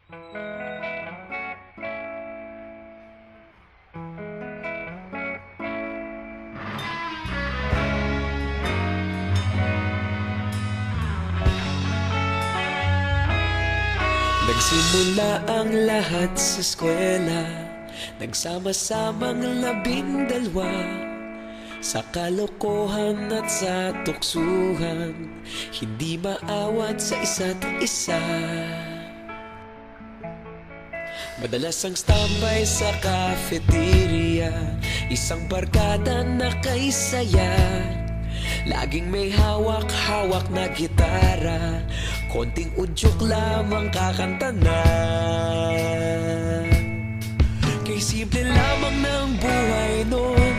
Nagsimula ang lahat sa eskwela, nagsama-samang 12 sa kalokohan at sa tuksuhan, hindi maawat sa isa't isa. Madalas ang standby sa cafeteria, isang barkada na kay saya. Laging may hawak-hawak na gitara, konting udyok lamang kakanta na. Kay simple lamang ng buhay nun,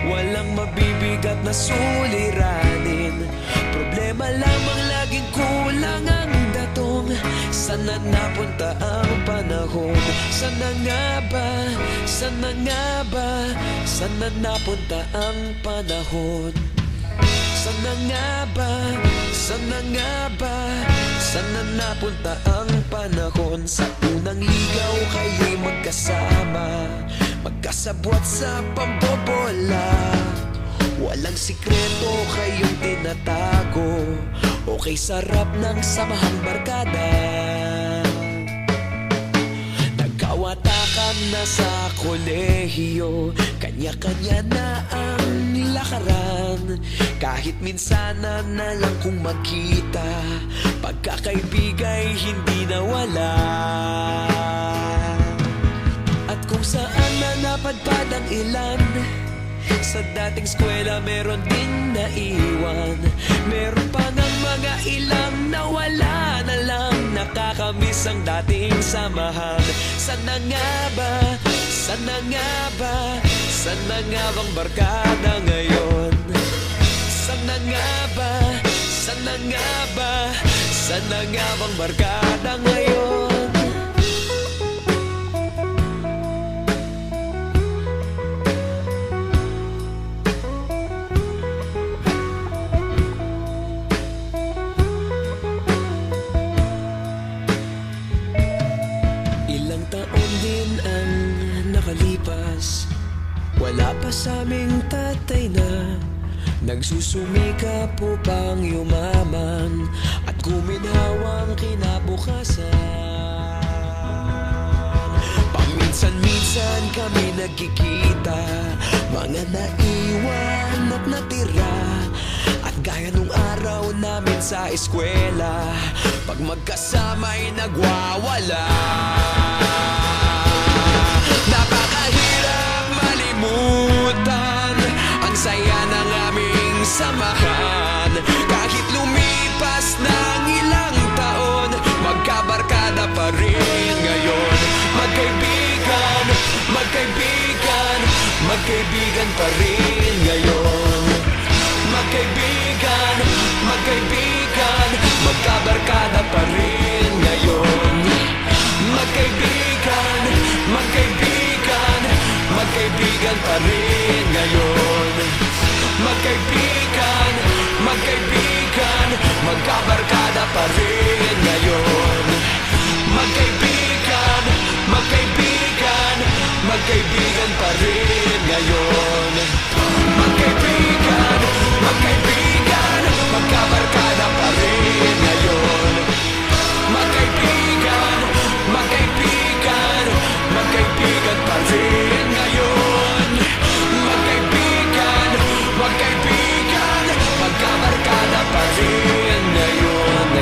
walang mabibigat na suliranin. Problema lamang laging kulang ang datong. Sana napunta ang panahon? Sana nga ba? Sana nga ba? Sana napunta ang panahon? Sana nga ba? Sana nga ba? Sana napunta ang panahon? Sa unang ligaw kayo'y magkasama, magkasabwat sa pambobola. Walang sikreto kayong tinatago, okay sarap ng samahang barkada. Nagkawatakan na sa kolehiyo, kanya-kanya na ang lakaran. Kahit minsan na lang kung magkita, pagkakaibigay hindi nawala. At kung saan na napadpad ang ilan, sa dating eskwela meron din naiwan. Meron pa ng mga ilang nawala na lang, nakakamiss ang dating samahan. Sana nga ba? Sana nga ba? Sana nga bang barkada ngayon? Sana nga ba? Sana nga ba? Sana nga bang barkada ngayon? Ilang taon din ang nakalipas, wala pa sa aming tatay na nagsusumikap upang yumaman at guminhawang kinabukasan. Paminsan-minsan kami nagkikita, mga naiwan at natira. At gaya nung araw namin sa eskwela, pag magkasama'y nagwawala. Napakahirap malimutan ang saya ng aming samahan. Kahit lumipas ng ilang taon, magkabarkada pa rin ngayon. Magkaibigan, magkaibigan, magkaibigan pa rin ngayon. Magkaibigan, magkaibigan, magkabarkada pa rin ngayon. Magkaibigan, magkaibigan, magkaibigan pa rin ngayon. Magkaibigan, magkaibigan, magkabarkada pa rin ngayon. Magkaibigan, magkaibigan, magkaibigan pa rin ngayon. Magkaibigan, magkaibigan, magkabarkada pa rin ngayon. Magkaibigan, magkaibigan, magkaibigan pa rin ngayon. Magkaibigan, magkaibigan, magkabarkada pa rin ngayon.